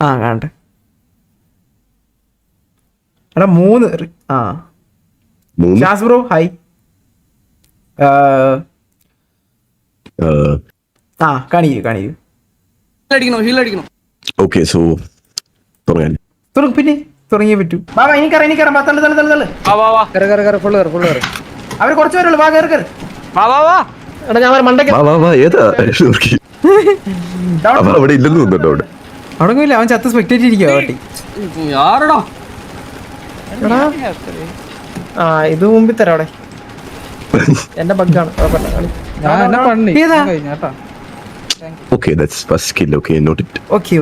ആ കാണട്ടെ. എടാ 3 ആ ഷാസ് ബ്രോ ഹായ്. ആ കാണിക്കൂ. ഓക്കെ സോ തുടങ്ങാൻ പിന്നെ തുടങ്ങിയേ പറ്റൂ. അവര് കുറച്ച് പേരുള്ളൂ. വാ കയറി കയറി. അവ അവിടെ ഇല്ലെന്ന് തോന്നുന്നുണ്ടോ? അവിടെ അവിടെങ്കില്ല അവൻ ചത്ത് സ്പെക്ടേറ്റ് ഇരിക്കുക പാട്ടി. ആ ഇത് മുമ്പിൽ തരാം. അവിടെ എന്റെ ബഗ്ഗാണ്. Okay that's first kill. Okay note it. Okay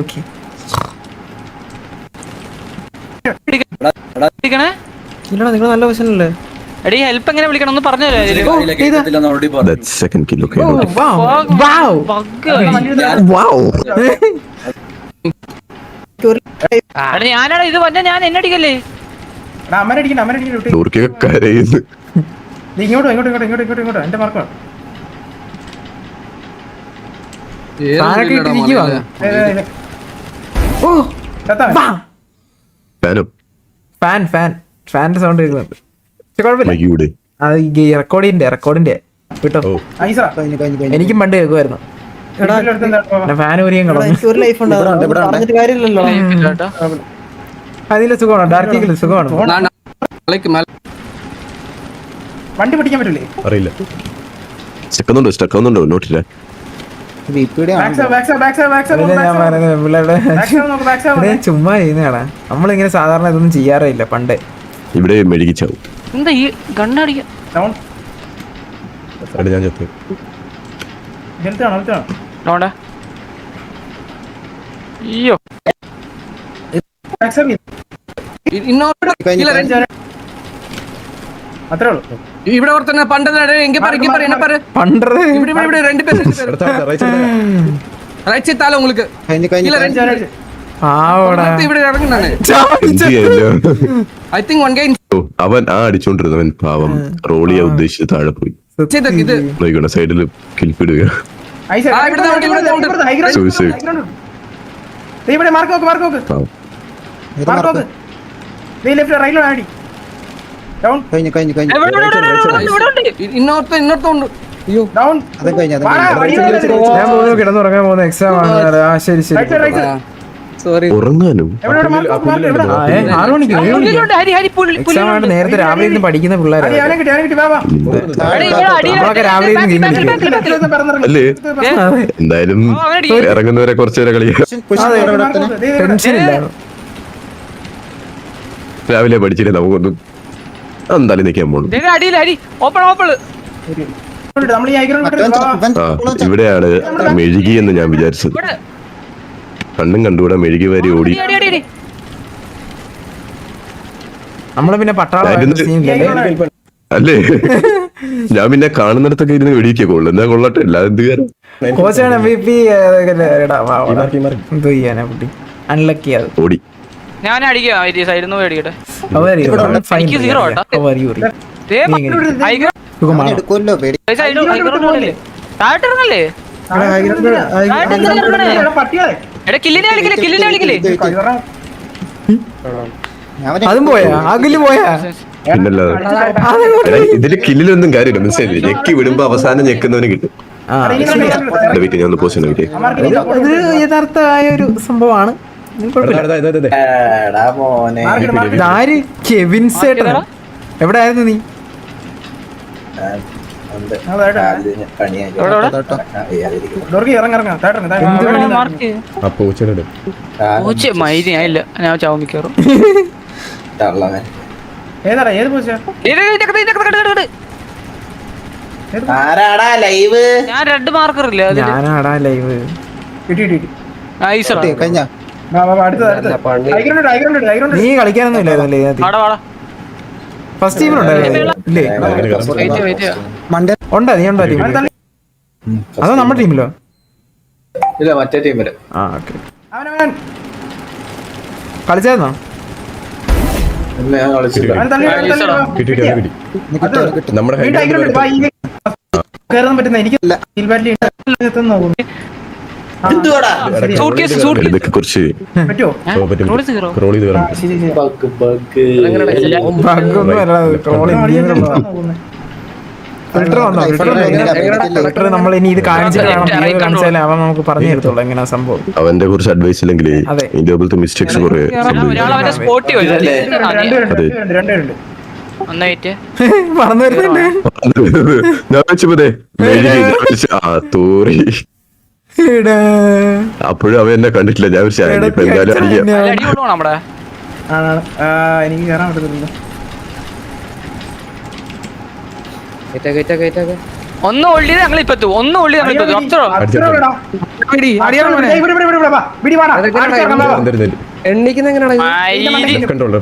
ഇല്ലടാ നിങ്ങൾ നല്ല വശനല്ലേ. എടീ ഹെൽപ്പ് എങ്ങനെ വിളിക്കണം ഒന്ന് പറഞ്ഞുതരാം. That's second kill. Okay note it. ഞാനാണ് ഇത് പറഞ്ഞ ഞാൻ എന്നടിക്കല്ലേ. ടൂർക്കിയൊക്കെ കരയുന്നു. ഇങ്ങോട്ടോ എന്റെ മാർക്കാണ്. ഫാന്റെ സൗണ്ട് കേൾക്കുന്നുണ്ട്. അത് റെക്കോർഡിന്റെ കേട്ടോ. എനിക്കും പണ്ട് കേൾക്കുമായിരുന്നു. ഫാൻ ഊരിയും അതിലെ സുഖമാണോ? ഡാർക്കിൽ സുഖമാണോ? വണ്ടി പിടിക്കാൻ പറ്റില്ലേ? അറിയില്ല. സ്റ്റക്കുന്നുണ്ടോ? നോട്ടില്ല. ചുമ്മാ ചെയ്യുന്നതാടാ. നമ്മളിങ്ങനെ സാധാരണ ഇതൊന്നും ചെയ്യാറില്ല പണ്ട്. ഇവിടെ മെഴുകിച്ചാവും. എന്താ ഈ ഗണ്ണടിക്ക ഞാൻ ചത്തു. അയ്യോ അത്രേ ഉള്ളൂ. ഇവിടെ തന്നെ പണ്ട് உங்களுக்கு അവൻ അടിച്ചോണ്ടിരുന്നവൻ പാവം റോളിയെ ഉദ്ദേശിച്ച് താഴെ പോയി. സൈഡില് കിൽപ്പിടുക. കിടന്നുറങ്ങാൻ പോകുന്ന എക്സാം ആണ്. ശരി ഉറങ്ങാനും 6 മണിക്ക് എക്സാം ആയിട്ട് നേരത്തെ രാവിലെ ഇരുന്ന് പഠിക്കുന്ന പിള്ളേരാണ്. നമ്മളൊക്കെ രാവിലെ അല്ലേ? എന്തായാലും ഇറങ്ങുന്നവരെ കുറച്ചുപേരെ കളിക്കാം. ടെൻഷൻ ഇല്ല. രാവിലെ പഠിച്ചില്ലേ നമുക്കൊന്നും എന്തായാലും നിൽക്കാൻ പോണു. ഇവിടെയാണ് മെഴുകി എന്ന് ഞാൻ വിചാരിച്ചത്. കണ്ണും കണ്ടുകൂടെ മെഴുകി വരി ഓടി. നമ്മള് പിന്നെ അല്ലേ? ഞാൻ പിന്നെ കാണുന്നിടത്തൊക്കെ ഇരുന്ന് വെടിക്കൊള്ളു. എന്നാ കൊള്ളട്ടെ. അല്ല എന്ത് കാര്യം അൺലക്കി അത് ഓടി. ഞാൻ അടിക്കാം സൈഡിൽ നിന്ന് അടിക്കട്ടെ. അതും പോയാ അകില് പോയാ. പിന്നല്ലാതെ ഇതില് കില്ലിലൊന്നും കാര്യമില്ല. മനസ്സിലായില്ലേ? ഞെക്കി വിടുമ്പോ അവസാനം ഞെക്കുന്നവന് കിട്ടും. അത് യഥാർത്ഥമായ ഒരു സംഭവമാണ്. എവിടെ ആയിരുന്നു നീ? മൈരില്ല ഞാൻ ചാവുമിക്കാറും. ഞാൻ 2 മാർക്കർ ഇല്ല. ഞാനാടാ ലൈവ്. നീ കളിക്കാനൊന്നും ഇല്ലായിരുന്നല്ലേ? ഫസ്റ്റ് ടീമിലുണ്ടായിരുന്നില്ലേ? ഉണ്ടാ? നീ ഉണ്ടാ ടീമിൽ? അതോ നമ്മുടെ ടീമിലോ? ഇല്ല, മറ്റേ ടീമില്. ആ ഓക്കെ. കളിച്ചായിരുന്നോ? എന്തുവാടാ ഇതൊക്കെ കുറച്ച് പറ്റുമോ ക്രോൾ ചെയ്ത് വരാം. ബഗ്ഗൊന്നും അല്ല, ഫിൽറ്റർ വന്നോ? ഫിൽറ്റർ നമ്മൾ ഇനി ഇത് കാണിച്ചിട്ട് വേണം, വീഡിയോ കാണിച്ചാലേ അവൻ നമുക്ക് പറഞ്ഞു തരത്തുള്ളൂ എങ്ങനെയാ സംഭവം. അവന്റെ കുറച്ച് അഡ്വൈസ് ഇല്ലെങ്കിൽ അതെ. ഇതിന്റെ പോലത്തെ മിസ്റ്റേക്സ് കുറെ ഒരാളവരെ സ്പോട്ടി രണ്ടുപേരുണ്ട് പറഞ്ഞു വരുന്നുണ്ട്. ഞാൻ വെച്ചപ്പോതേ തോറി അപ്പോഴും അവൻ എന്നെ കണ്ടിട്ടില്ല. ഞാൻ ഇപ്പൊ എന്തായാലും അടിക്കാം. നമ്മുടെ എനിക്ക് കയറാൻ പറ്റത്തില്ല. ഒന്ന് ഒള്ളിയത് ഞങ്ങൾ ഇപ്പൊ എത്തും. ഒന്ന് ഒള്ളി ഞങ്ങൾ ഇപ്പൊ എത്തും. അത്ര എണ്ണിക്കുന്ന എങ്ങനെയാണ് മയില്. കണ്ടോളൂ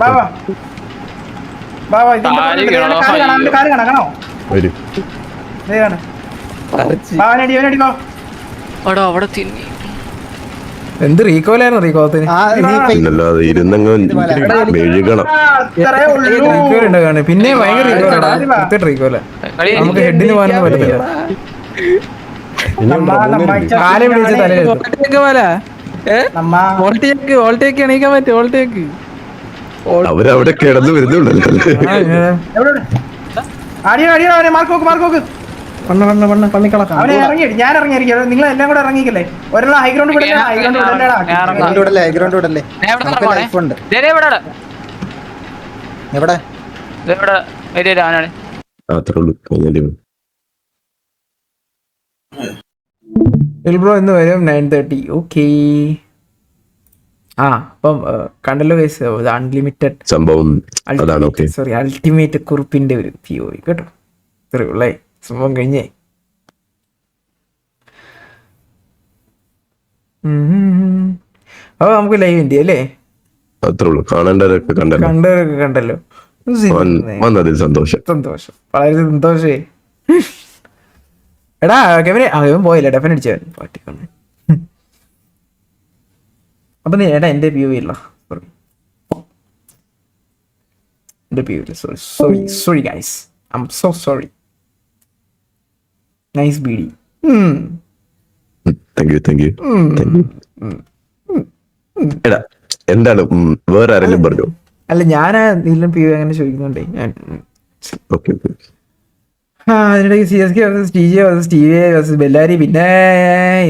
എടാ അവിടെ തിന്നി എന്ത് റീകോലായിരുന്നു റീകോത്തിന് അല്ലാതെ ഇരുന്നങ്ങ് മെഴുകണം. റീകോലുണ്ട് കാണും. പിന്നെ ഭയങ്കര റീകോല റീകോല നമുക്ക് ഹെഡിന് പോകാനൊന്നും പറ്റത്തില്ല. കാലെ പിടിച്ച് തലയിലെത്തും. വോൾട്ടേക്ക് എണീക്കാൻ പറ്റും. വോൾട്ടേക്ക് അവരവിടെ കിടന്നു വരുന്നുണ്ടല്ലോ. മാർക്കോക്ക് അവനെ ഇറങ്ങി. ഞാൻ ഇറങ്ങിയിരിക്കും. നിങ്ങൾ എല്ലാം കൂടെ ഇറങ്ങിക്കല്ലേ. ഒരാൾ ഹൈഗ്രൗണ്ട് വിടല്ലേ. ഹൈഗ്രൗണ്ട് വിടല്ലേ. അത്രേ ഉള്ളൂ. ബ്രോ എന്ന് വരും 9:30. ഓക്കേ. ആ അപ്പം കണ്ടല്ലോ ഗൈസ്, അൺലിമിറ്റഡ് സംഭവം അതാണ്. ഓക്കെ, സോറി, അൾട്ടിമേറ്റ് കുറിപ്പിന്റെ ഒരു POV കേട്ടോ. ഇത്രയേ ഉള്ളേ സംഭവം കഴിഞ്ഞേ. അപ്പൊ നമുക്ക് ലൈവ് ഉണ്ട് അല്ലേ? അത്രേ ഉള്ളൂ. കാണേണ്ടവരൊക്കെ കണ്ടവരൊക്കെ കണ്ടല്ലോ. വന്നതിൽ സന്തോഷം. വളരെ സന്തോഷേ. എടാ കെവിനെ അവൻ പോയില്ല, ഡെഫൻ അടിച്ചവൻ പാട്ടിക്കൊണ്ട്. അപ്പൊ നീ എടാ എന്റെ POV ഇല്ല, സോറി എന്റെ POV. Sorry guys, I am so sorry. Nice beedi. Thank you. എടാ എന്താണ് വേറെ ആരെങ്കിലും പറഞ്ഞോ? അല്ല ഞാൻ ഇതിലും POV അങ്ങനെ ചോദിക്കുന്നുണ്ടേ ഞാൻ. ഓക്കെ, അതിനിടയ്ക്ക് CSK vs TJ vs TVA vs Bellary, പിന്നെ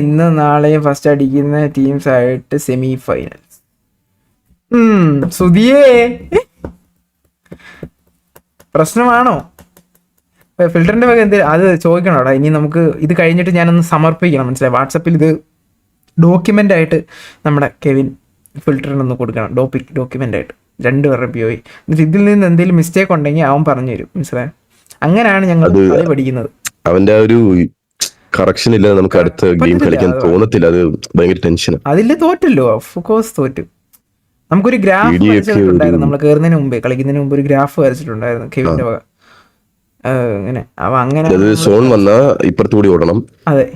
ഇന്ന് നാളെയും ഫസ്റ്റ് അടിക്കുന്ന ടീംസ് ആയിട്ട് സെമി ഫൈനൽസ്. സുധിയേ പ്രശ്നമാണോ? ഫിൽറ്ററിന്റെ വക എന്ത് അത് ചോദിക്കണോടാ. ഇനി നമുക്ക് ഇത് കഴിഞ്ഞിട്ട് ഞാനൊന്ന് സമർപ്പിക്കണം, മനസ്സിലായി? വാട്സപ്പിൽ ഇത് ഡോക്യുമെന്റ് ആയിട്ട് നമ്മുടെ കെവിൻ ഫിൽറ്ററിനൊന്ന് കൊടുക്കണം. ഡോക്യുമെന്റ് ആയിട്ട് 2 പേരുടെ POV. എന്നിട്ട് ഇതിൽ നിന്ന് എന്തെങ്കിലും മിസ്റ്റേക്ക് ഉണ്ടെങ്കിൽ അവൻ പറഞ്ഞു തരും, മനസ്സിലായി? അങ്ങനെയാണ് ഞങ്ങൾ പഠിക്കുന്നത്. അവന്റെ ആ ഒരു കറക്ഷൻ ഇല്ലാതെ നമുക്ക് അടുത്ത ഗെയിം കളിക്കാൻ തോന്നത്തില്ല. അത് ഭയങ്കര ടെൻഷനാണ്. അതില് തോറ്റല്ലോ, ഓഫ് കോഴ്സ് തോറ്റു. നമുക്കൊരു ഗ്രാഫ് വരച്ചിട്ടുണ്ടായിരുന്നു നമ്മൾ കയറുന്നതിന് മുമ്പേ, കളിക്കുന്നതിന് മുമ്പ് ഒരു ഗ്രാഫ് വരച്ചിട്ടുണ്ടായിരുന്നു കെവിന്റെ വക. അങ്ങനെ അവ അങ്ങനെ സോൺ വന്നാ ഇപ്പുറത്തുകൂടി ഓടണം. അതെ,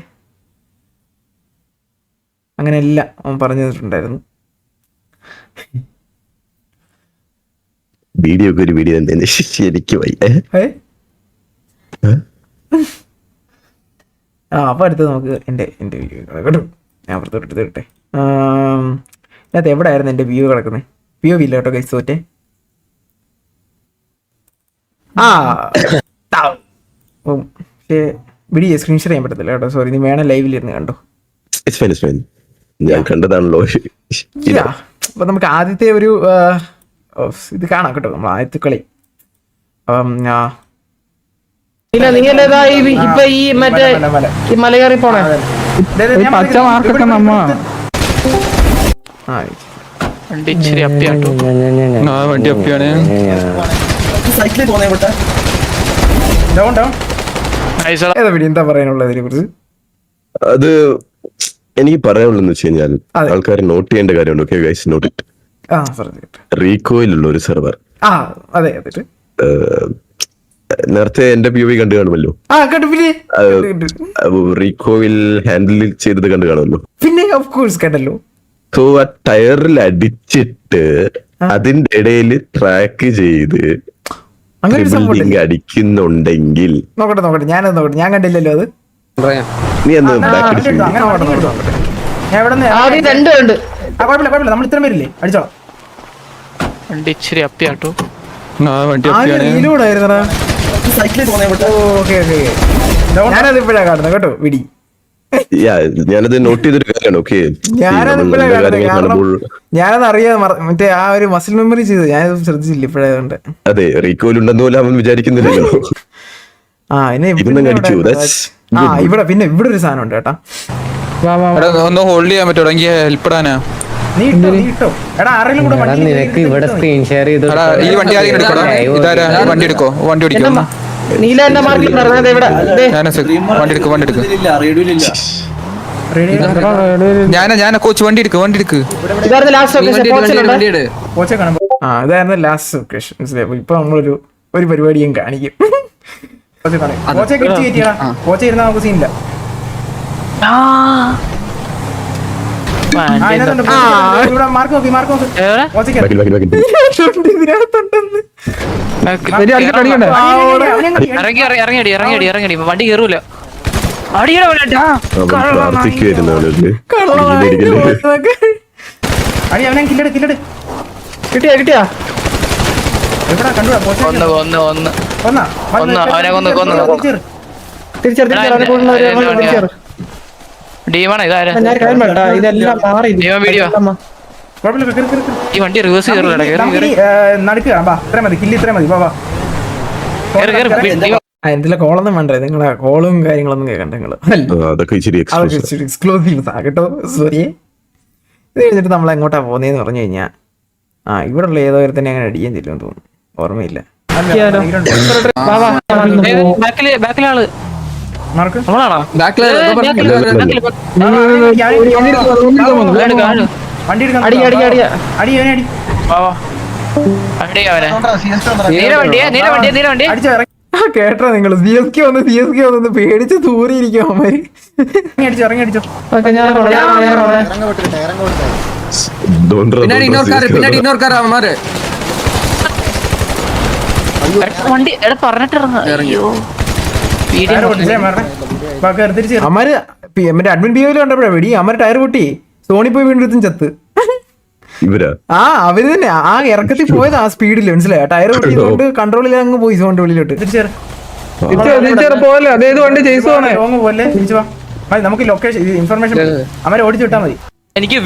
അങ്ങനെ എല്ലാം അവൻ പറഞ്ഞു തന്നിട്ടുണ്ടായിരുന്നു. വീഡിയോ ഒക്കെ ഒരു വീഡിയോ തന്നെ ശരിക്കും അപ്പൊ അടുത്ത് നമുക്ക് എന്റെ വീഡിയോ കേട്ടോ. ഞാൻ അപ്പുറത്തോട്ട് തരട്ടെ. ഇതിനകത്ത് എവിടെ ആയിരുന്നു എന്റെ വ്യൂ കിടക്കുന്നത്? POV ഇല്ല കേട്ടോ ഗൈസ്, തോറ്റെ. പക്ഷേ വീഡിയോ സ്ക്രീൻഷോട്ട് ചെയ്യാൻ പറ്റത്തില്ല കേട്ടോ, സോറി. നീ വേണം ലൈവിൽ ഇരുന്ന് കണ്ടോ. ഞാൻ കണ്ടതാണല്ലോ. അപ്പൊ നമുക്ക് ആദ്യത്തെ ഒരു ഇത് കാണാം കേട്ടോ, നമ്മൾ ആദ്യത്തെ കളി. അപ്പം ഇപ്പൊ ഈ മറ്റേ മല കയറി പോണേ പച്ച മാർക്കൊക്കെ നമ്മ വണ്ടി അപ്പിയാട്ടോ. വണ്ടി അപ്പിയാണ്. ഏതാ വീഡിയോ, എന്താ പറയാനുള്ളത് ഇതിനെ കുറിച്ച്? അത് എനിക്ക് പറയാനുള്ളതെന്ന് വെച്ച് കഴിഞ്ഞാൽ ആൾക്കാർ നോട്ട് ചെയ്യേണ്ട കാര്യമുണ്ട്. Okay guys, note it. റീകോയിലുള്ള ഒരു സെർവർ. അതെ, നേരത്തെ എന്റെ POV കണ്ടു കാണുമല്ലോ. റീകോയിൽ ഹാൻഡിൽ ചെയ്തത് കണ്ടു കാണുമല്ലോ. പിന്നെ ഓഫ് കോഴ്സ് കണ്ടല്ലോ. സോ ആ ടയറിൽ അടിച്ചിട്ട് അതിന്റെ ഇടയിൽ ട്രാക്ക് ചെയ്ത് അടിക്കുന്നുണ്ടെങ്കിൽ നോക്കട്ടെ, ഞാനത് നോക്കട്ടെ. ഞാൻ കണ്ടില്ലല്ലോ അത്. നീ ഒന്ന് ബാക്ക് ഞാൻ ഇവിടെ നിന്ന് ആദ്യം രണ്ടുണ്ട്. കുഴപ്പമില്ല നമ്മൾ ഇത്രയും പേരില്ലേ അടിച്ചോളാം. വണ്ടി ഇച്ചിരി അപ്പിയാട്ടോ. വണ്ടി റീലോഡായിരുന്നടാ. ഞാനത് ഇപ്പോഴാ കാണുന്നത് കേട്ടോ വിടി. ഞാനത് നോട്ട് ചെയ്തൊരു കാര്യമാണ്. ഓക്കെ, ഞാനത് ഇപ്പോഴാ കാണുന്നത്. കാരണം ഞാനത് അറിയാതെ മറ്റേ ആ ഒരു മസിൽ മെമ്മറി ചെയ്ത് ഞാനത് ശ്രദ്ധിച്ചില്ല ഇപ്പോഴായതുകൊണ്ട്. അതെ, റീകോയിൽ ഉണ്ടെന്ന് പോലും അവൻ വിചാരിക്കുന്നില്ലല്ലോ. ഇവിടെ പിന്നെ ഇവിടെ ഒരു സാധനം ഉണ്ട് കേട്ടാ. ഒന്ന് ഹോൾഡ് ചെയ്യാൻ പറ്റുമോ? എനിക്ക് ഹെൽപ്പ് ഇടാനാ. നീ ഇട്ടോ എടാ ആരെങ്കിലും കൂടെ വണ്ടി നിനക്ക് ഇവിടെ സ്ക്രീൻ ഷെയർ ചെയ്ത് ഈ വണ്ടി ആദ്യം എടുക്കടാ. ഇതാരാ വണ്ടി എടുക്കോ? വണ്ടി ഓടിക്കോ. നീല എന്റെ മാർക്കിൽ ഇവിടെ വണ്ടി എടുക്കും. ഞാൻ കോച്ച് വണ്ടി എടുക്ക്. ഇതായിരുന്നു ലാസ്റ്റ് ഇതായിരുന്നു ലാസ്റ്റ് ലൊക്കേഷൻ. മനസ്സിലായി. ഇപ്പൊ നമ്മളൊരു പരിപാടിയും കാണിക്കും. കോച്ച ഇരുന്നാ നമുക്ക് സീനില്ല. മാർക്ക് നോക്കി ഇറങ്ങി വണ്ടി കേറൂല. അടി അവനെ കില്ലെട് കിട്ടിയാ എവിടെ കണ്ടുവാ ഡീമാണ് ഇതാരാ? ഈ വണ്ടി റിവേഴ്സ് നടക്കുക ഇത്രയും മതി കില്ല് ഇത്രയും മതി. എന്തിലെ കോളൊന്നും വേണ്ടേ നിങ്ങളെ കോളും കാര്യങ്ങളൊന്നും കേൾക്കണ്ട നിങ്ങള്. അതൊക്കെ എക്സ്ക്ലൂസീവ്സ് കേട്ടോ. സോറിയെ. ഇത് കഴിഞ്ഞിട്ട് നമ്മൾ എങ്ങോട്ടാ പോകുന്നതെന്ന് പറഞ്ഞു കഴിഞ്ഞാൽ ഇവിടെ ഉള്ള ഏതോ ഒരു തന്നെ അങ്ങനെ അടിക്കാൻ ചെല്ലുമെന്ന് തോന്നുന്നു. ഓർമ്മയില്ല. ബാക്കിലെ ആള് മാർക്ക് നമ്മളാണോ? വണ്ടി എടുക്കാൻ അടി അവനെ. നീല വണ്ടിയാ. അടിച്ചോ കേട്ടോ നിങ്ങൾ CSK വന്ന് പേടിച്ച് തൂറിയിരിക്കും അവന്മാര്. ഇറങ്ങി അടിച്ചോ വണ്ടി പറഞ്ഞിട്ടിറങ്ങ. അമ്മാര് മറ്റേ അഡ്മിൻ ബിയോയില് കണ്ടപ്പോഴാ വെടി അമ്മാര് ടയർ പൊട്ടി സോണി പോയി വീണ്ടും ചത്ത്. അവര് തന്നെ ആ ഇറക്കത്തിൽ പോയത് ആ സ്പീഡില്. മനസ്സിലായി. ടയർ പൊട്ടിയതുകൊണ്ട് കൺട്രോളിൽ അങ്ങ് പോയി സോണിന്റെ ഉള്ളിലോട്ട്. നമുക്ക് ലൊക്കേഷൻ ഇൻഫർമേഷൻ അവരെ ഓടിച്ചു വിട്ടാ മതി. എനിക്ക്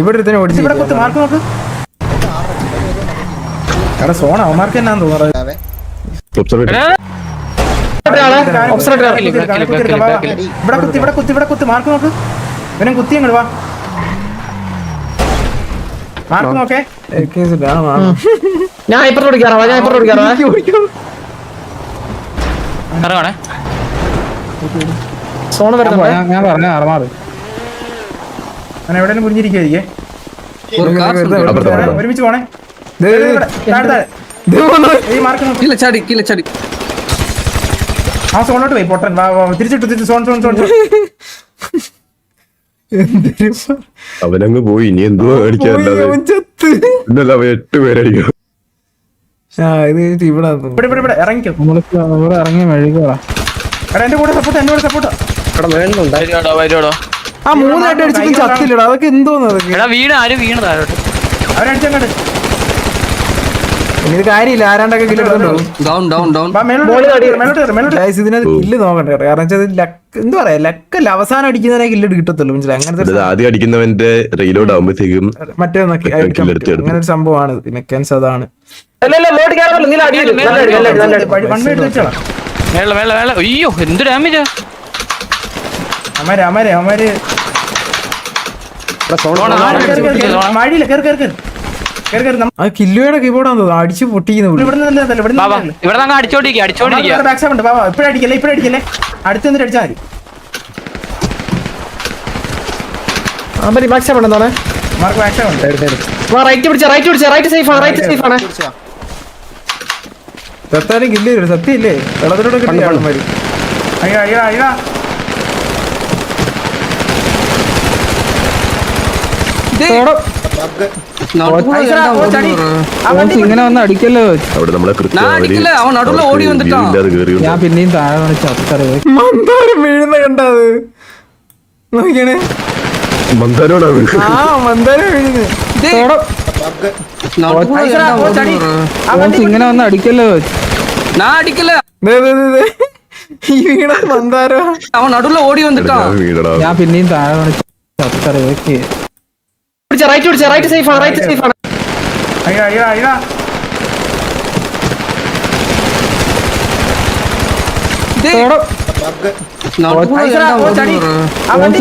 ഇവിടെ തന്നെ ഓടിച്ചു. ഇവിടെ കുത്ത് മാർക്ക് നോക്ക്. എടാ സോണ അവന്മാർക്ക് എന്നാന്ന് തോന്നുന്നത്. ഇവിടെ കുത്ത് മാർക്ക് നോക്ക്. ഇവനും കുത്തി അങ്ങോട്ട് വാ. മാർക്ക് നോക്കേ. ഞാൻ ഇപ്പുറത്തോട് കയറാം. സോണ വരുന്നുണ്ടോ? ഞാൻ പറഞ്ഞ അറമാറ് ഞാൻ എവിടെയും കുഞ്ഞിരിക്കേ. ഒരുമിച്ച് പോണേ. ചടി ആ സോണോട്ട് പോയി പൊട്ടൻ. തിരിച്ചിട്ടു സോൺ. അവനങ്ങ് പോയി. ഇനി എന്തോ അടിക്കാല്ലാതെ 8 പേരടിക്കും. ഇവിടെ ഇറങ്ങിക്കോ. ഇറങ്ങി മെഴുകുക. എടാ എന്റെ കൂടെ സപ്പോർട്ട്. ആ 3 അടി അടിച്ചിട്ടും ചത്തില്ലടാ. അതൊക്കെ എന്തോന്നത്? വീണ് താഴോട്ട് അവരടിച്ചങ്ങോട്ട്. ഇത് കാര്യമില്ല. ആരാണ്ടൊക്കെ കില്ലെടുത്തോണ്ടോ. ഇതിനകത്ത് കില്ല് നോക്കണ്ടേ. കാരണം എന്താ പറയാ ലക്കല്ല. അവസാനം അടിക്കുന്നതിനെ കില്ലെട് കിട്ടത്തുള്ളൂ. മനസ്സിലായി. അങ്ങനത്തെ ആദ്യം അടിക്കുന്നവന്റെ റീലോഡ് ആകുമ്പോഴത്തേക്കും മറ്റേ അങ്ങനെ ഒരു സംഭവമാണ് മെക്കാനിക്സ്. അതാണ് അയ്യോ എന്ത് ഡാമേജാ. അമര് ആ കില്ലുയുടെ കീബോർഡാന്ന് തോന്നുന്നു. അടിച്ച് പൊട്ടിക്കുന്നു. ഇവിടെ അടിച്ചോണ്ടിരിക്കുക. ഇപ്പഴടിക്കല്ലേ അടുത്ത് വന്നിട്ട് അടിച്ചാൽ മതി. മാർക്ക് സത്താനും കില്ല് സത്യല്ലേ. വെള്ളത്തിലൂടെ കിട്ടിയ ആൾമാര്. ഇങ്ങനെ വന്ന് അടിക്കല്ലോ. അവിടെ നമ്മളെ ഞാൻ പിന്നെയും താഴെ വന്ന് ചത്തറിയ മന്ദാരം വീഴുന്ന കണ്ടത് നോക്കിയണേ. മന്ദാരോടാണ് ആ മന്ദാരം വീഴുന്നത്. ഇങ്ങനെ വന്ന് അടിക്കല്ലോ. ദേ, ദേ, ദേ, ദേ. ഈ വീണത് മന്ദാരം. വീടടാ. ഞാൻ പിന്നെയും താഴെ വന്ന് ചത്തറിയ റൈറ്റ് സേഫ് ആണ്. അയ്യോ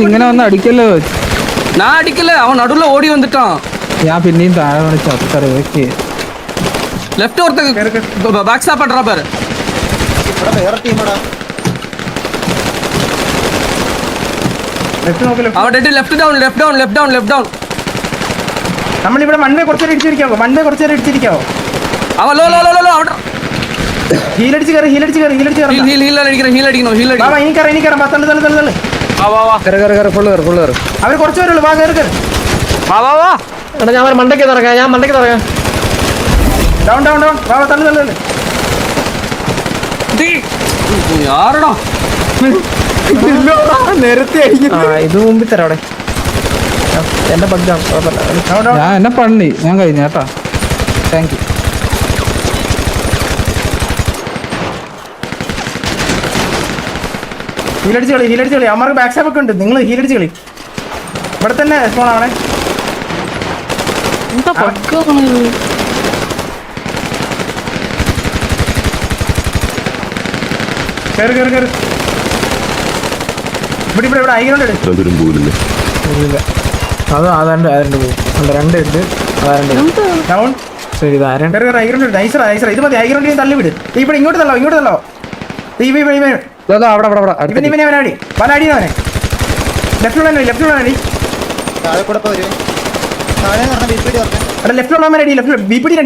ഇങ്ങനെ വന്ന് അടിക്കല്ലോ. ഞാൻ പിന്നെയും താഴെ വന്ന് ചത്തറിയ നമ്മളിവിടെ മണ്ണേ കുറച്ചേരം ഇടിച്ചിരിക്കാവോ? ഹീലടിച്ച് കയറി. ഇനി കയറാം. തള്ളു. അവര് കുറച്ച് പേരുള്ളൂ. വാ കയറി. ഞാൻ മണ്ടയ്ക്ക് തറക്കാം. ഡൗൺ. വാ തള്ളു. നേരത്തെ അടിക്കുന്നു. ഇത് മുമ്പിൽ തരാം. അവിടെ എന്റെ ബഗ്ഗാണ്. ഞാൻ എന്നെ പണി ഞാൻ കഴിഞ്ഞ കേട്ടാ. Thank you. ഹീലടിച്ച് കളി. അമ്മമാർക്ക് ബാക്ക് സ്റ്റാപ്പ് ഒക്കെ ഉണ്ട്. നിങ്ങൾ ഹീലടിച്ച് കളി. ഇവിടെ തന്നെ സ്പോൺ ആവണേ. കേറ്. ഇവിടെ ഐഗ്രൗണ്ട് എടുക്കും. അതൊരു പോലില്ലേ. അത് അതാണ്ട് പോകും. രണ്ട് ഉണ്ട്. ഡൗൺ. ശരി ഇതാരണ്ട്. ഐഗ്രൗണ്ട് എടുത്ത്. നൈസറ. ഇത് മതി. ഐഗ്രൗണ്ട് തള്ളി വിട്. ഇവിടെ ഇങ്ങോട്ട് തള്ളോ. ഇവനെ അടി. പല അടി അവനെ. ലെഫ്റ്റിലുള്ള അടി. ലെഫ്റ്റിലുള്ള അടി.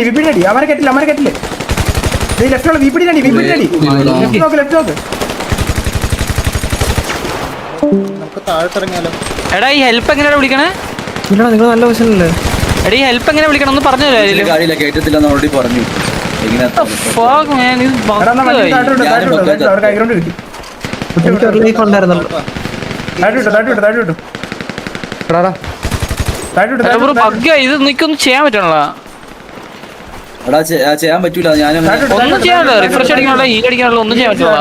വിപിടി അടി. അവരെ കെട്ടില്ല. ലെഫ്റ്റിലുള്ള വിപിടി അടി. ലെഫ്റ്റ് നോക്ക്. എടാ ഈ ഹെൽപ്പ് എങ്ങനെയാണ് വിളിക്കണേ? നിങ്ങൾ നല്ല വശമല്ലേ? എടാ ഈ ഹെൽപ്പ് എങ്ങനെ വിളിക്കണം ഒന്ന് പറഞ്ഞു തരാം. അവർക്ക് ഐഗ്രൗണ്ട് കിട്ടി. ഇത് നിക്കൊന്നും ചെയ്യാൻ പറ്റണല്ലോ. ചെയ്യാൻ പറ്റൂല. ഞാൻ ഒന്നും ചെയ്യാനല്ലോ. റിഫ്രഷ് അടിക്കാനുള്ള ഹീൽ അടിക്കാനുള്ള ഒന്നും ചെയ്യാൻ പറ്റില്ല.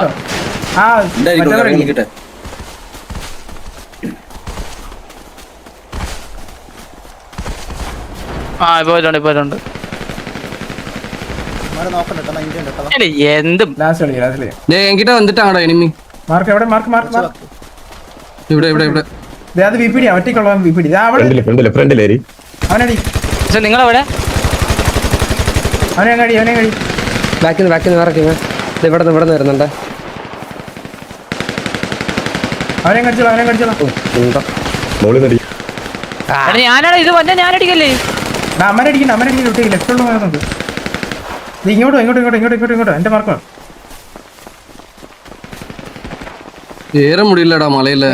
പോയിട്ടുണ്ട്. എന്തും എങ്കിட்ட വന്നിട്ടാണോ എനിമി? ഇവിടെ നിങ്ങളെവിടെ? ബാക്കിൽ ഇവിടെ വരുന്നുണ്ട്. ഞാനാണ് ഇത് വന്നെ. ഞാനടിക്കല്ലേ? ഇങ്ങോട്ടോ എന്റെ മാർക്ക് ഏറെ മുടിയില്ലടാ മലയില്.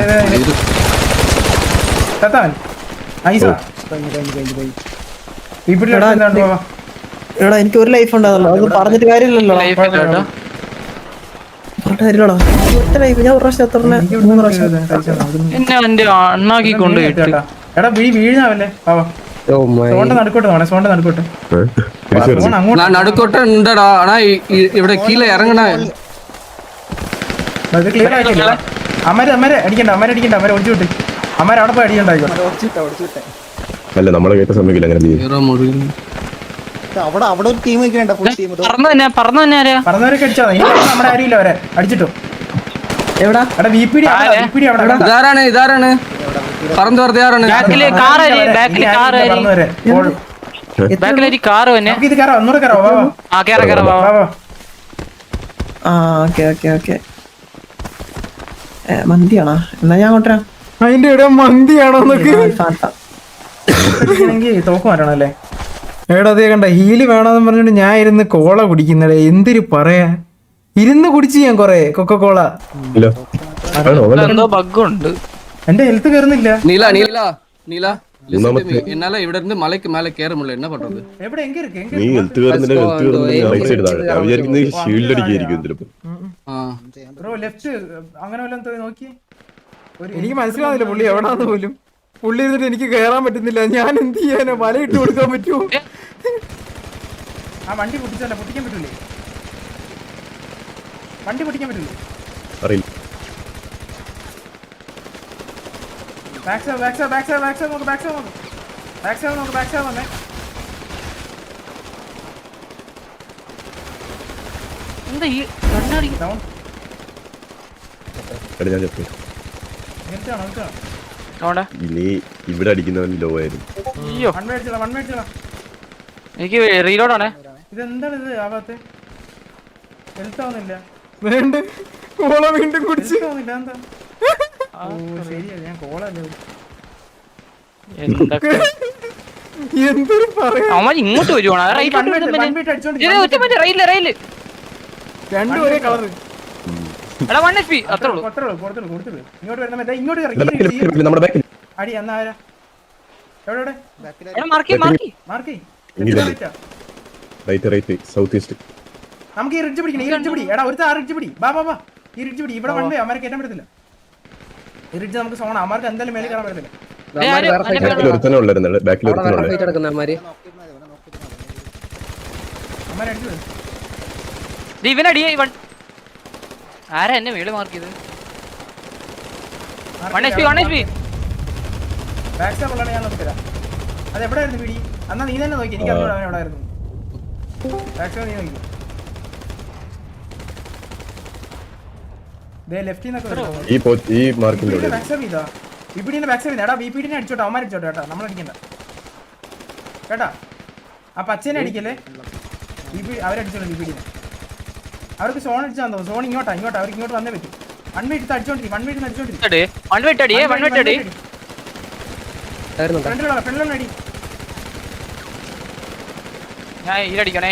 എടാ എനിക്ക് ഒരു ലൈഫ് ഉണ്ടാകുന്നല്ലോ. അത് പറഞ്ഞിട്ട് കാര്യമില്ലല്ലോ. ഒറ്റ ലൈഫ്. ഞാൻ ഒരു പ്രാവശ്യം എന്നെ അണ്ണാക്കി കൊണ്ട് എടാ വീഴാവല്ലേ. നടുക്കോട്ടെ ഉണ്ടടാ. ഇവിടെ കീഴെ ഇറങ്ങണ. അമ്മരെ അടിക്കണ്ട. അമ്മരെ ഒടിച്ചു വിട്ട്. അമ്മരെ അവിടെ പോയി അടിക്കണ്ടായിക്കോ. അല്ല നമ്മളെ കേട്ട സമയത്ത് അങ്ങനെ അവിടെ ഒരു ടീം പറഞ്ഞവരൊക്കെ അടിച്ചാ നമ്മുടെ ആരും ഇല്ല. അവരെ അടിച്ചിട്ടു. എവിടാ? ഇതാരാണ് പറന്ന് വെറുതെ ആരാണ്? മന്തിയാണോ? എന്നാ ഞാൻ കൊണ്ടുവരാം. അതിന്റെ ഇടം മന്തിയാണോ? തോക്ക് മാറ്റണം അല്ലേ? എടാ അതേ കണ്ട ഹീല് വേണമെന്ന് പറഞ്ഞിട്ട് ഞാൻ ഇരുന്ന് കോള കുടിക്കുന്നടേ. എന്തിരി പറയാ, ഇരുന്ന് കുടിച്ച് ഞാൻ കൊറേ കൊക്കക്കോള. ബഗ്ഗുണ്ട്. എന്റെ ഹെൽത്ത് കയറുന്നില്ല. നീല മൂന്നാമത്തെ என்னால இவட இருந்து மலைக்கு மேல கேற முடியல என்ன பண்றது എവിടെ എങ്ക ഇருக்கு എങ്ക നീ ഹെൽത്ത് കയറുന്നില്ല റൈറ്റ് സൈഡ് താഴെ ഞാൻ വിചാരിക്കുന്നത് ഷീൽഡ് അടിക്കായിരിക്കും ചിലപ്പോ ബ്രോ ലെഫ്റ്റ് അങ്ങനെ വല്ലതും പോയി നോക്കി എനിക്ക് മനസ്സിലാവില്ല പുള്ളി എവിടാന്ന് പോലും. പുള്ളി ഇരുന്നിട്ട് എനിക്ക് കയറാൻ പറ്റുന്നില്ല. ഞാൻ എന്ത് ചെയ്യാനാ? വലയിട്ട് കൊടുക്കാൻ പറ്റുമോ? ആ വണ്ടി പൊട്ടിച്ചല്ല, പൊട്ടിക്കാൻ പറ്റൂലേ? വണ്ടി പൊട്ടിക്കാൻ പറ്റൂലേ? അറിയില്ല. Back side back side back side back side നോക്ക്, ബാക്ക് സൈഡ് നോക്ക്, ബാക്ക് സൈഡ് നോക്ക്, ബാക്ക് സൈഡ് വന്നേ. എന്താ ഈ കണ്ണാടി ഡൗൺ എടാ ഞാൻ ചെപ്പ് നിർത്താണോ നിർത്താണോ? അവിടെ ഇനി ഇവിടെ അടിക്കുന്നവൻ ലോ ആയിരുന്നു. അയ്യോ വൺ മേടിച്ചോളാം, വൺ മേടിച്ചോളാം. എനിക്ക് റീലോഡ് ആണേ. ഇതെന്താണ് ഇത് ആവാത്തെ? ഹെൽത്ത് ആവുന്നില്ല, വേണ്ട കോള വീണ്ടും കുടിച്ച്. ഹെൽത്ത് ആവുന്നില്ല, എന്താ? ഓ ശരിയാ, ഞാൻ കോളല്ലേ. എന്തൊക്കെ എന്തൊരു പറയാ. അവൻ ഇങ്ങോട്ട് വരുവാണ്. വൺബീറ്റ് അടിച്ചോണ്ട് റൈല് രണ്ടും ഒരേ കളറ്. എടാ 1 HP അത്രേ ഉള്ളൂ. കൊടുത്തിട്ട് ഇങ്ങോട്ട് വരണം. ഇങ്ങോട്ട് നമ്മുടെ ബാക്കിൽ അടി എന്നാ ആരാ? എവിടെ എടാ mark mark right right south east. നമുക്ക് ഈ റിഡ്ജ് പിടിക്കണം, ഈ റിഡ്ജ് പിടി. എടാ ഒരുത്ത ആ റിഡ്ജ് പിടി, ബാ ബാ ബാ, ഈ റിഡ്ജ് പിടി. ഇവിടെ വണ്ടി അമ്മമാരെ കയറ്റാൻ പറ്റത്തില്ല. ഈ റിഡ്ജ് നമുക്ക് സോണ, അമ്മമാർക്ക് എന്തായാലും മേലെ കയറാൻ പറ്റത്തില്ല. ബാക്കിൽ ഒരുത്തനെ ഉള്ളായിരുന്നു, ബാക്കിൽ ഒരുത്തനെ ഉള്ളായിരുന്നു. അമ്മമാരെ അടിച്ചു ഇവനടിയേ ഇവൻ ആരാ എന്നെ വീട് മാർക്ക് ചെയ്ത്? 1 HP ബാക്ക് സ്റ്റാപ്പ് ഉള്ളതാണ്, ഞാൻ നോക്കിത്തരാം. അത് എവിടെയായിരുന്നു പിടി? എന്നാ നീ തന്നെ നോക്കി, എനിക്ക് അറിഞ്ഞൂടാ അവൻ എവിടെ ആയിരുന്നു. ബാക്ക് സ്റ്റാപ്പ് നീ നോക്കി. ലെഫ്റ്റിൽ നിന്നൊക്കെ ഈ മാർക്കിന്റെ ബാക്ക് സ്റ്റാപ്പ് ചെയ്താ വിപിഡിന്റെ ബാക്ക് സ്റ്റാപ്പ്. എടാ വിപിഡിനെ അടിച്ചോട്ടെ, അവന്മാർ അടിച്ചോട്ടെ കേട്ടോ, നമ്മൾ അടിക്കണ്ട കേട്ടാ. ആ പച്ചേനെ അടിക്കല്ലേ, അവരടിച്ചോളൂ വിപിഡിനെ. അവർക്ക് സോൺ അടിച്ചാൽ തോന്നുന്നു. സോൺ ഇങ്ങോട്ടാ, അവർക്ക് ഇങ്ങോട്ട് വന്നേ പറ്റും. വൺ വീട്ടിൽ അടിച്ചോണ്ടിരിക്കും, വൺ വീട്ടിൽ അടിച്ചോണ്ടിരിക്കും. ഫ്രണ്ടിലുള്ള അടി. ഞാൻ ഈലടിക്കണേ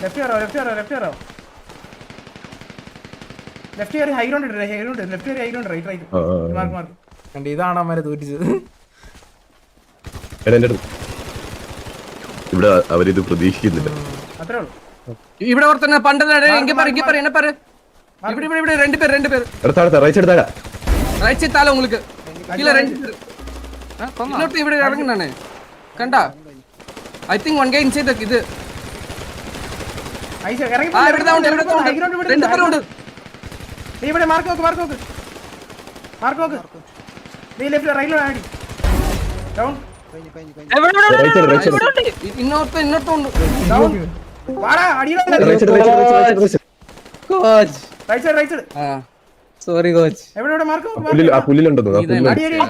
ലെഫ്റ്റ് കയറോ ലെഫ്റ്റ് കയറി ഹൈ ഗ്രൗണ്ട് ലെഫ്റ്റ് കയറി ഹൈ ഗ്രൗണ്ട് റൈറ്റ് കണ്ട് ഇതാണ് അമ്മരെ തോറ്റിച്ചത്. ഇവിടെ അവരിത് പ്രതീക്ഷിക്കുന്നില്ല. അത്രേ ഉള്ളൂ. ഇവിടെ ഒരുത്തനെ പണ്ടല്ലേ ഇങ്ങ പറ என்ன பாரு. ഇവിടെ രണ്ട് പേര് താഴെ റൈറ്റ് സൈഡ് താഴെ റൈറ്റ് സൈഡ് താല உங்களுக்கு கீழ ரெண்டு பேர் இன்னொருத்த ഇവിടെ ഇറങ്ങുന്നാണ് കണ്ടാ. I think one Guy inside the ഇത് ഐസ് ഇറങ്ങി ആ ഇവിടെ ഉണ്ട് ഹൈ ഗ്രൗണ്ട് രണ്ട് പേരുണ്ട്. ഇവിടെ മാർക്ക് നോക്ക് നീ ലെഫ്റ്റ് റൈറ്റിൽ ആടി ഡൗൺ ഇന്നോർത്ത ഉണ്ട് ഡൗൺ വാടാ അടിയിലല്ല കോച്ച് റൈറ്റ് സൈഡ് ആ സോറി കോച്ച് എവിടെ മാർക്ക് ആ പുല്ലിലുണ്ടോ?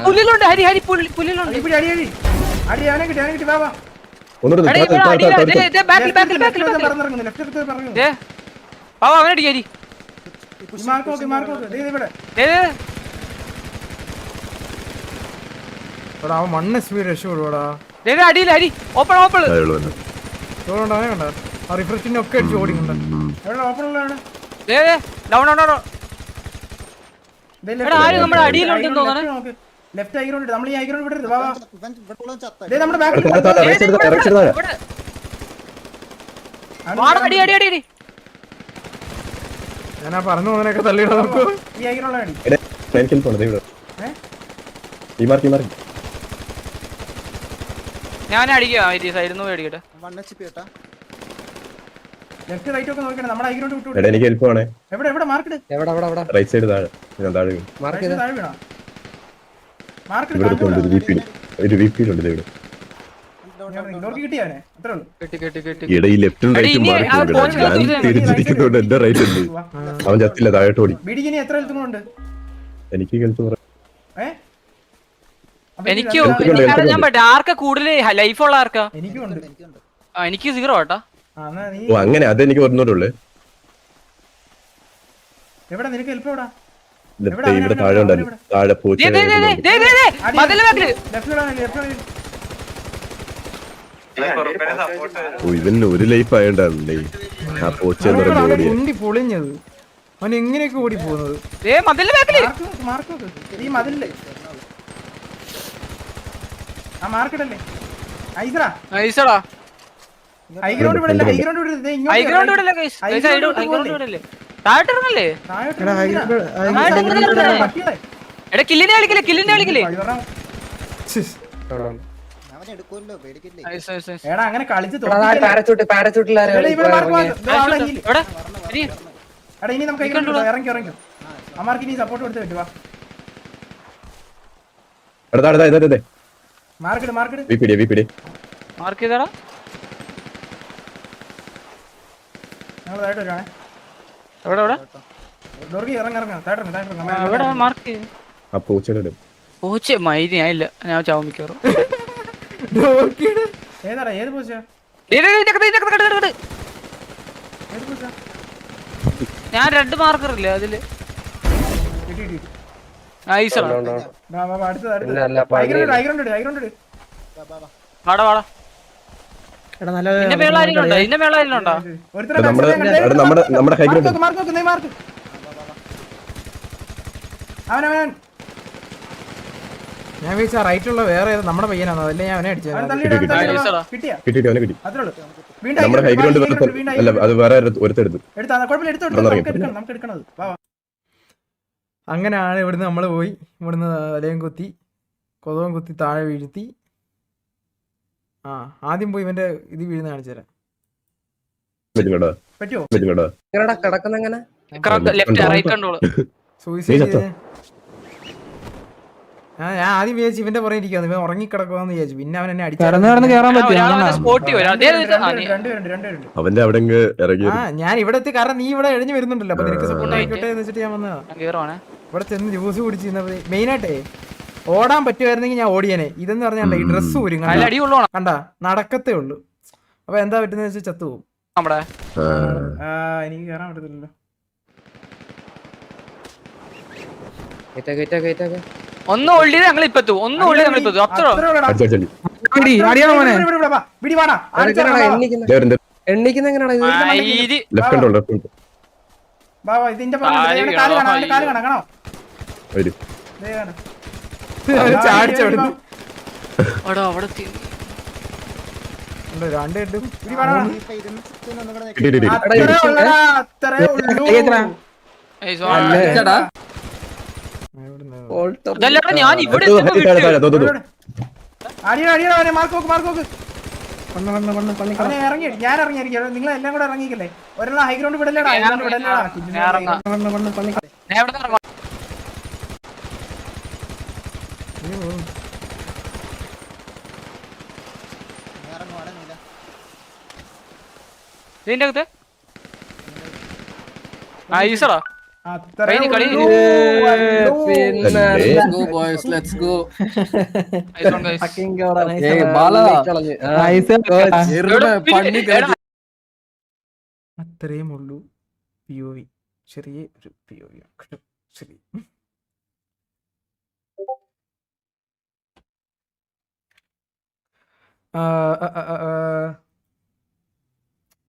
പുല്ലിലുണ്ട് ഹരി പുല്ലിലുണ്ട്. അടി അവനെ കിട്ടി വാ ഒന്നുകൂടെ അവനടി മാർക്ക് നോക്ക് ഇവിടെ അവൻ 1 SP രക്ഷപ്പെടുവാടാ. അടിയില്ല ഹരി ഓപ്പൺ കണ്ട ആ റിഫ്രഷിന്റെ ഒക്കെ അടിച്ച് ഓടിക്കണ്ട. എവിടെ ഓപ്പൺ ഉള്ളതാണ്? ആരും നമ്മുടെ അടിയിലുണ്ടെന്ന് തോന്നുന്നു. ലെഫ്റ്റ് ഹൈ ഗ്രൗണ്ട്, നമ്മൾ ഈ ഹൈ ഗ്രൗണ്ട് വിടരുത്. വാ നമ്മുടെ ബാക്കിൽ അടി ഞാനാ പറഞ്ഞു പോകുന്നതിനൊക്കെ തള്ളിയിടാൻ നോക്കൂ. ഈ ഹൈ ഗ്രൗണ്ട് അടി. ഞാൻ അടിക്കാം സൈഡിൽ നിന്ന് അടിക്കട്ടെ. ലെഫ്റ്റ് റൈറ്റ് ഒക്കെ നോക്കണം, നമ്മുടെ ഹൈ ഗ്രൗണ്ട് വിട്ടു. എനിക്ക് ഹെൽപ്പ് വേണേ. എവിടെ മാർക്ക് റൈറ്റ് സൈഡ് താഴെ താഴെ വീണോ? മാർക്ക് ഒരു വിപിയിലുണ്ട് ഇവിടെ. കിട്ടിയാവനെ അത്രേ ഉള്ളൂ. ഇവിടെ ഈ ലെഫ്റ്റും റൈറ്റും മാർക്ക് ഞാൻ തിരിച്ചിരിക്കുന്നതുകൊണ്ട് എന്റെ റൈറ്റ് ഉണ്ട്. അവൻ ചത്തില്ല, താഴോട്ട് ഓടി. ബിഡിക്ക് എത്ര ഹെൽത്തുണ്ട്? എനിക്ക് ഹെൽത്ത് എനിക്ക് ആർക്കാ കൂടുതൽ ലൈഫ് ഉള്ള ആർക്കാ? എനിക്കുണ്ട്. എനിക്ക് 0 കേട്ടാ. ഓ അങ്ങനെ അതെനിക്ക് ഒന്നൂടെ എവിടെ നിനക്ക് ഹെൽപ്പ് എവിടാ? ഇവിടെ താഴെ ഉണ്ടായിരുന്നു, താഴെ പോച്ച. ഇവന് ഒരു ലൈഫ് ആയോണ്ടേ ആ പോച്ച പൊളിഞ്ഞത് അവൻ എങ്ങനെയൊക്കെ ഓടി പോകുന്നത്. മതിലിന്റെ ബാക്കില് മാർക്ക് നോക്ക് ഈ മതിലില്ലേ ആ മാർക്കിടല്ലേ ഐസറാ ഐസടാ ഹൈഗ്രൗണ്ട് വിടല്ലേ ഹൈഗ്രൗണ്ട് വിടരുത് ഹൈഗ്രൗണ്ട് വിടല്ലേ ഗൈസ് ഹൈഗ്രൗണ്ട് വിടല്ലേ താഴോട്ട് ഇറങ്ങല്ലേ എടാ കില്ലിനെ കളിക്കില്ലേ എടാ അങ്ങനെ കളിച്ച് എടാ ഇനി നമുക്ക് ഇറങ്ങി അമ്മാർക്ക് ഇനി സപ്പോർട്ട് കൊടുത്ത് പറ്റുവാ മാർക്കിട് മാർക്ക് ചെയ്താടാ ഞങ്ങൾ താഴോട്ട് വരുവാണേ എവിടെ ഡോർക്കി ഇറങ്ങ എവിടെ മാർക്ക് പൂച്ച മൈരി ഞാനില്ല ഞാൻ ചാവും മിക്കവാറും ഏതാടാ ഏത് പൂച്ച ഏത് പൂച്ച ഞാൻ റെഡ് മാർക്കർ ഇല്ലേ അതില് ഐസടാ വാടാ വാടാ ഇന്ന മേള ആരെങ്കിലും ഉണ്ടോ അവനവൻ ഞാൻ വിളിച്ച റൈറ്റുള്ള വേറെ നമ്മുടെ പയ്യനാണ്, അതല്ലേ ഞാൻ അവനെ അടിച്ചത്. കിട്ടിയാ കിട്ടി അത്രേ ഉള്ളൂ നമ്മുടെ ഹൈഗ്രൗണ്ട് അല്ല അത് വേറെ ഒരുത്തെടുത്തു. നമുക്ക് എടുക്കണത് അങ്ങനെയാണ് ഇവിടുന്ന് നമ്മൾ പോയി, ഇവിടുന്ന് വലയം കുത്തി കൊതവും കുത്തി താഴെ വീഴ്ത്തി. ആദ്യം പോയി ഇവന്റെ ഇത് വീഴുന്ന കാണിച്ചു തരാം. സൂയിസൈഡ് ചെയ്ത് ഞാൻ ആദ്യം വിചാരിച്ചു ഇവന്റെ പുറകെ ഇരിക്കാന്ന്, ഇവൻ ഉറങ്ങിക്കിടക്കുവാന്ന് വിചാരിച്ചു. പിന്നെ അവൻ എന്നെ അടിച്ചു. അവന്റെ അവിടെ ഇറങ്ങി. ഞാൻ ഇവിടെ എത്തി, കാരണം നീ ഇവിടെ എഴിഞ്ഞു വരുന്നുണ്ടല്ലോ, അപ്പൊ നിനക്ക് സപ്പോർട്ട് ആയിക്കോട്ടെ എന്ന് വെച്ചിട്ട് ഞാൻ വന്നതാ. ഇവിടെ ചെന്ന് ജ്യൂസ് കുടിച്ചിരുന്നത് മെയിനായിട്ടേ ഓടാൻ പറ്റുമായിരുന്നെങ്കിൽ ഞാൻ ഓടിയനെ. ഇതെന്ന് പറഞ്ഞാൽ ഈ ഡ്രസ്സ് ഊരും കണ്ട നടക്കത്തേ ഉള്ളൂ. അപ്പൊ എന്താ പറ്റുന്ന വെച്ചാൽ ചത്തുപോകും. എനിക്ക് കേറാൻ പറ്റത്തില്ലല്ലോ. ഒന്ന് ഓൾഡ് ഞങ്ങൾ ഇപ്പത്തു അത്ര എണ്ണിക്കുന്ന എങ്ങനെയാണ് ഇതിന്റെ കാല് കാണോ ചാടിച്ചവിടുന്നു അവിടെ രണ്ടും ഞാൻ ഇവിടെ ഇറങ്ങി ഞാൻ ഇറങ്ങിയിരിക്കും. നിങ്ങൾ എല്ലാം കൂടെ ഇറങ്ങിക്കല്ലേ. ഒരെണ്ണം ഹൈഗ്രൗണ്ട് വിടല്ലേടാ. ഇതിന്റെ അകത്ത് ഐസടാ അത്രയും ഉള്ളൂ. POV ചെറിയ ഒരു POV ശരി.